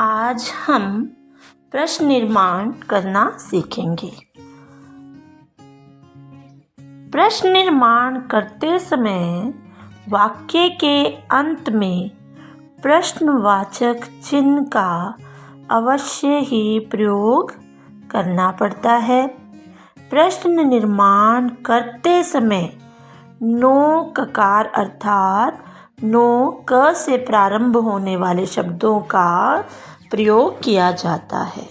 आज हम प्रश्न निर्माण करना सीखेंगे। प्रश्न निर्माण करते समय वाक्य के अंत में प्रश्नवाचक चिन्ह का अवश्य ही प्रयोग करना पड़ता है। प्रश्न निर्माण करते समय नो ककार अर्थात नो क से प्रारंभ होने वाले शब्दों का प्रयोग किया जाता है।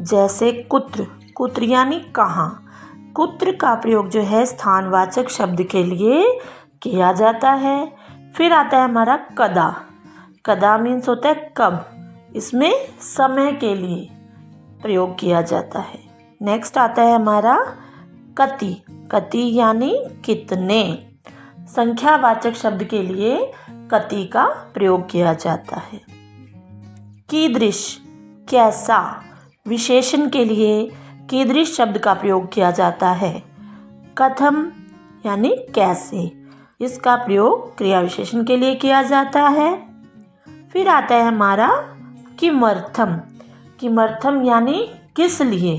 जैसे कुत्र, कुत्र यानी कहाँ। कुत्र का प्रयोग जो है स्थानवाचक शब्द के लिए किया जाता है। फिर आता है हमारा कदा। कदा मीन्स होता है कब, इसमें समय के लिए प्रयोग किया जाता है। नेक्स्ट आता है हमारा कति। कति यानी कितने। संख्यावाचक शब्द के लिए कति का प्रयोग किया जाता है। कीदृश कैसा, विशेषण के लिए कीदृश शब्द का प्रयोग किया जाता है। कथम यानी कैसे, इसका प्रयोग क्रिया विशेषण के लिए किया जाता है। फिर आता है हमारा किमर्थम। किमर्थम यानी किस लिए,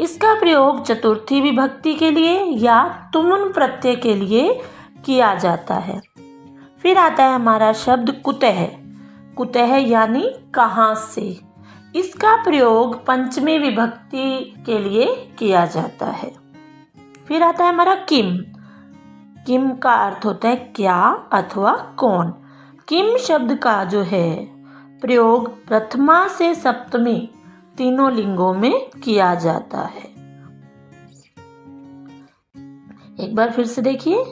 इसका प्रयोग चतुर्थी विभक्ति के लिए या तुमुन प्रत्यय के लिए किया जाता है। फिर आता है हमारा शब्द कुतः। कुतः यानी कहाँ से, इसका प्रयोग पंचमी विभक्ति के लिए किया जाता है। फिर आता है हमारा किम। किम का अर्थ होता है क्या अथवा कौन। किम शब्द का जो है प्रयोग प्रथमा से सप्तमी तीनों लिंगों में किया जाता है। एक बार फिर से देखिए।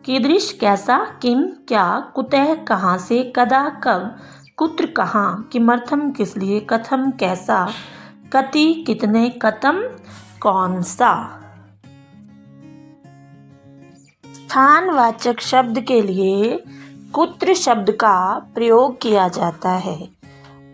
कीदृश कैसा, किम क्या, कुतः कहाँ से, कदा कब, कुत्र कहाँ, किमर्थम किस लिए, कथम कैसा, कति कितने, कतम कौन सा। स्थानवाचक शब्द के लिए कुत्र शब्द का प्रयोग किया जाता है।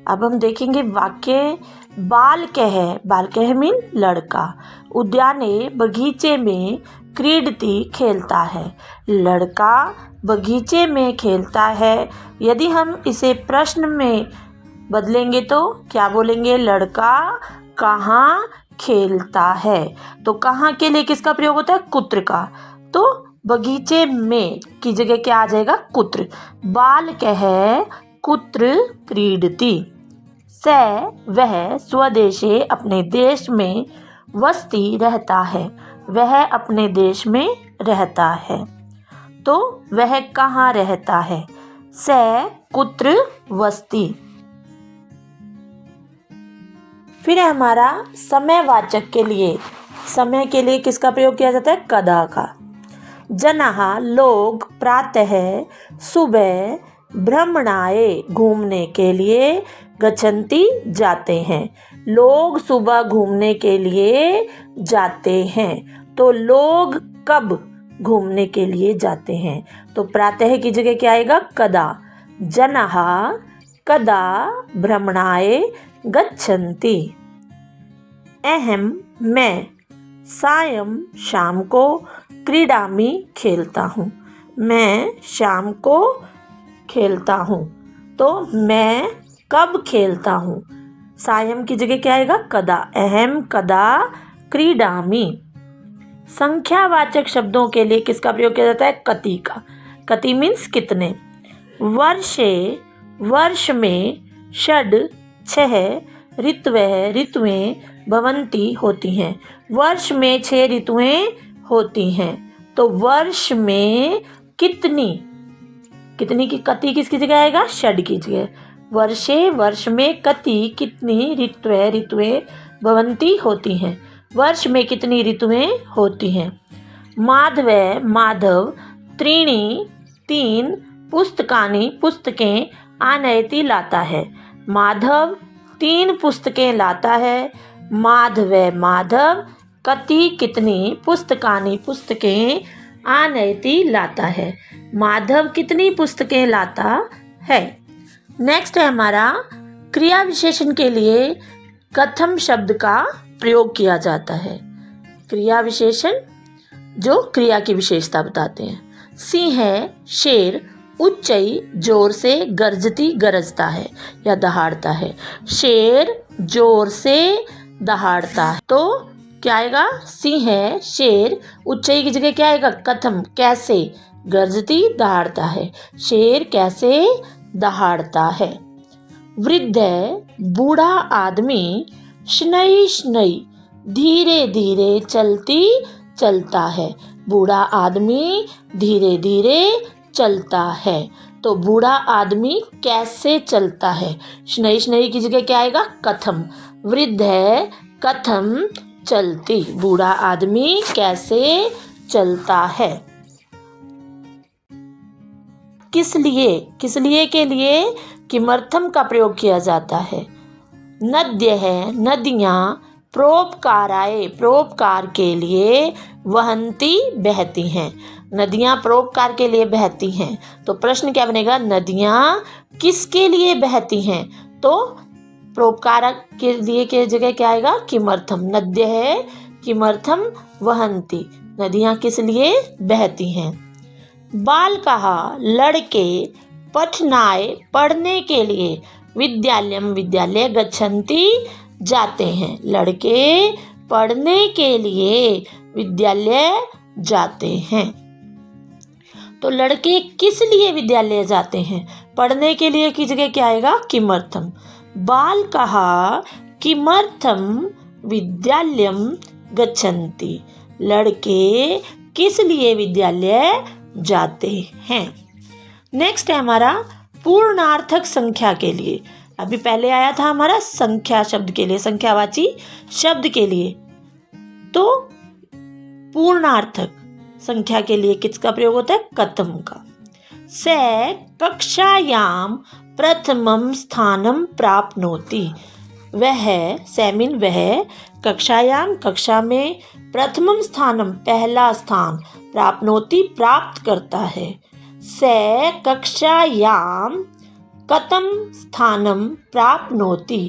अब हम देखेंगे वाक्य। बालकः, बालकः मीन लड़का। उद्याने बगीचे में क्रीडति खेलता है। लड़का बगीचे में खेलता है। यदि हम इसे प्रश्न में बदलेंगे तो क्या बोलेंगे, लड़का कहाँ खेलता है। तो कहाँ के लिए किसका प्रयोग होता है, कुत्र का। तो बगीचे में की जगह क्या आ जाएगा, कुत्र। बालकः कुत्र क्रीडति। स वह स्वदेशे अपने देश में वसति रहता है। वह अपने देश में रहता है। तो वह कहाँ रहता है, स कुत्र वसति। फिर है हमारा समयवाचक के लिए। समय के लिए किसका प्रयोग किया जाता है, कदा का। जनाः लोग प्रातः सुबह भ्रमणाय घूमने के लिए गच्छन्ति जाते हैं। लोग सुबह घूमने के लिए जाते हैं। तो लोग कब घूमने के लिए जाते हैं, तो प्रातः की जगह क्या आएगा, कदा। जनाः कदा भ्रमणाय गच्छन्ति। अहम मैं सायं शाम को क्रीडामि खेलता हूँ। मैं शाम को खेलता हूँ। तो मैं कब खेलता हूँ, सायं की जगह क्या आएगा, कदा। अहम कदा क्रीडामि। संख्यावाचक शब्दों के लिए किसका प्रयोग किया जाता है, कति का। कति मीन्स कितने। वर्षे वर्ष में षड् छह ऋतवः ऋतुएं भवन्ति होती हैं। वर्ष में 6 ऋतुएं होती हैं। तो वर्ष में कितनी, कितनी की कति किसकी जगह आएगा, षड् की जगह। वर्षे वर्ष में कति कितनी ऋतुएं ऋतुएं भवन्ति होती हैं। वर्ष में कितनी ऋतुएं होती हैं। माधव माधव त्रीणि 3 पुस्तकानि पुस्तकें आनयति लाता है। माधव 3 पुस्तकें लाता है। माधव माधव कति कितनी पुस्तकानि पुस्तकें आनयति लाता है। माधव कितनी पुस्तकें लाता है। नेक्स्ट है हमारा क्रिया विशेषण के लिए कथम शब्द का प्रयोग किया जाता है। क्रिया विशेषण जो क्रिया की विशेषता बताते हैं। सिंह, शेर, उच्चई जोर से, गर्जती गरजता है या दहाड़ता है। शेर जोर से दहाड़ता है, तो क्या आएगा? सी है शेर। उच्चई की जगह क्या आएगा? कथम, कैसे। गर्जती दहाड़ता है, शेर कैसे दहाड़ता है। वृद्ध बूढ़ा आदमी, शनई शनई धीरे धीरे चलती चलता है। बूढ़ा आदमी धीरे धीरे चलता है, तो बूढ़ा आदमी कैसे चलता है। शनई शनई की जगह क्या आएगा? कथम। वृद्ध है कथम चलती, बूढ़ा आदमी कैसे चलता है। किस लिए? किस लिए के लिए किमर्थम का प्रयोग किया जाता है। नद्य है नदियाँ, परोपकाराय परोपकार के लिए, वहंती बहती हैं। नदियाँ परोपकार के लिए बहती हैं, तो प्रश्न क्या बनेगा? नदियाँ किसके लिए बहती हैं? तो परोपकार के लिए के जगह क्या आएगा? किमर्थम। नद्य है किमर्थम वहंती, नदियाँ किस लिए बहती हैं। बाल कहा लड़के, पठनाय पढ़ने के लिए, विद्यालयम विद्यालय, गच्छन्ति जाते हैं। लड़के पढ़ने के लिए विद्यालय जाते हैं, तो लड़के किस लिए विद्यालय जाते हैं? पढ़ने के लिए की जगह क्या आएगा? किमर्थम। बाल कहा किमर्थम विद्यालयम गच्छन्ति, लड़के किस लिए विद्यालय जाते हैं। नेक्स्ट है हमारा पूर्णार्थक संख्या के लिए। अभी पहले आया था हमारा संख्या शब्द के लिए, संख्यावाची शब्द के लिए, तो पूर्णार्थक संख्या के लिए किसका प्रयोग होता है? कथम का। से कक्षायाम प्रथमम स्थानम प्राप्नोति, वह सेमिन वह कक्षायाम कक्षा में, प्रथमम स्थानम पहला स्थान, प्राप्नोति प्राप्त करता है। से कक्षायाम कतम स्थानम प्राप्नोति,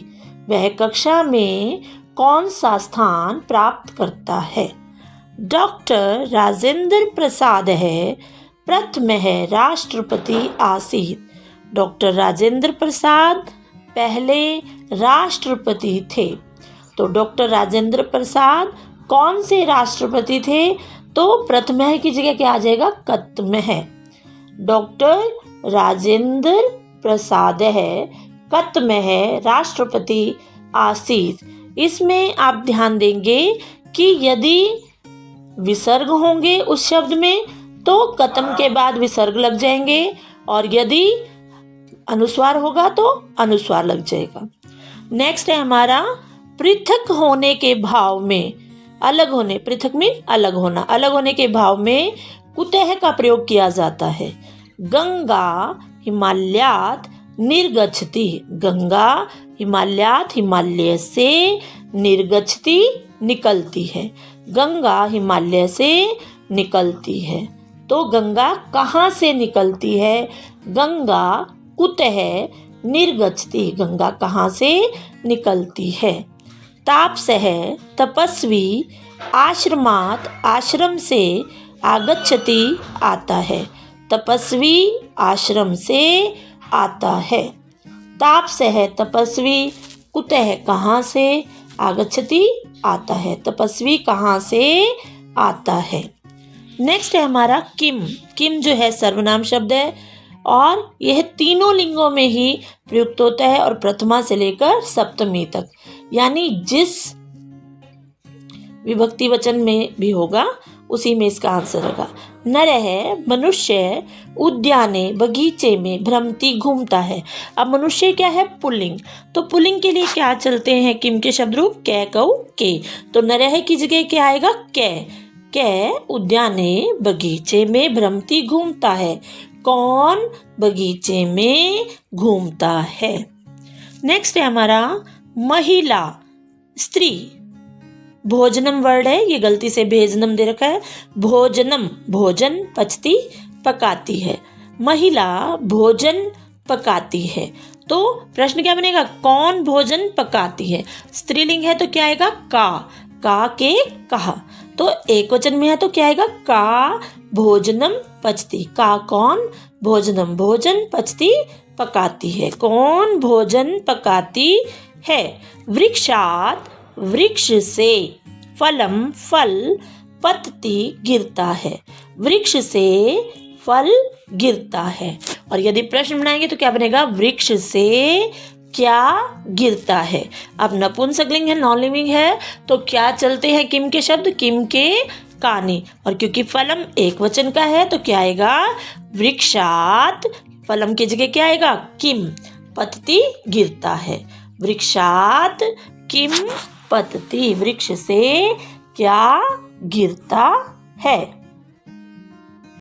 वह कक्षा में कौन सा स्थान प्राप्त करता है। डॉक्टर राजेंद्र प्रसाद है प्रथम है राष्ट्रपति आसीत, डॉक्टर राजेंद्र प्रसाद पहले राष्ट्रपति थे, तो डॉक्टर राजेंद्र प्रसाद कौन से राष्ट्रपति थे? तो प्रथम है की जगह क्या आ जाएगा? कतम है। डॉक्टर राजेंद्र प्रसाद है कतम है राष्ट्रपति आसीत। इसमें आप ध्यान देंगे कि यदि विसर्ग होंगे उस शब्द में तो कतम के बाद विसर्ग लग जाएंगे, और यदि अनुस्वार होगा तो अनुस्वार लग जाएगा। नेक्स्ट है हमारा पृथक होने के भाव में, अलग होने, पृथक मीन अलग होना, अलग होने के भाव में कुतः का प्रयोग किया जाता है। गंगा हिमालयात निर्गच्छति, गंगा हिमालयात हिमालय से, निर्गच्छति निकलती है, गंगा हिमालय से निकलती है, तो गंगा कहाँ से निकलती है? गंगा कुतः निर्गच्छति, गंगा कहाँ से निकलती है। तापसः तपस्वी, आश्रमात आश्रम से, आगच्छति आता है, तपस्वी आश्रम से आता है। तापसः तपस्वी, कुतः कहाँ से, आगच्छति आता है, तपस्वी कहाँ से आता है। नेक्स्ट है हमारा किम। किम जो है सर्वनाम शब्द है और यह तीनों लिंगों में ही प्रयुक्त होता है और प्रथमा से लेकर सप्तमी तक, यानी जिस विभक्ति वचन में भी होगा उसी में इसका आंसर होगा। नरः मनुष्य, उद्याने बगीचे में, भ्रमती घूमता है। अब मनुष्य क्या है? पुल्लिंग, तो पुल्लिंग के लिए क्या चलते हैं किम के शब्द रूप? कै कौ के, तो नरः की जगह क्या आएगा? कै। कै उद्याने बगीचे में, भ्रमती घूमता है, कौन बगीचे में घूमता है। नेक्स्ट है हमारा महिला, स्त्री। भोजनम वर्ड है, ये गलती से भेजनम दे रखा है। भोजनम भोजन, पचती पकाती है, महिला भोजन पकाती है, तो प्रश्न क्या बनेगा? कौन भोजन पकाती है। स्त्रीलिंग है तो क्या आएगा? का के कहा, तो एक वचन में है तो क्या आएगा, का भोजनम पचती। का कौन, भोजनम भोजन, पचती पकाती है। कौन भोजन पकाती है। वृक्षात वृक्ष से, फलम फल, पतती गिरता है। वृक्ष से फल गिरता है। और यदि प्रश्न बनाएंगे तो क्या बनेगा, वृक्ष से क्या गिरता है। अब नपुंसकलिंग है, नॉन लिविंग है, तो क्या चलते हैं किम के शब्द, किम के कानी। और क्योंकि फलम एक वचन का है तो क्या आएगा, वृक्षात, फलम की जगह क्या आएगा, किम, पतती गिरता है। वृक्षात किम पतती, वृक्ष से क्या गिरता है।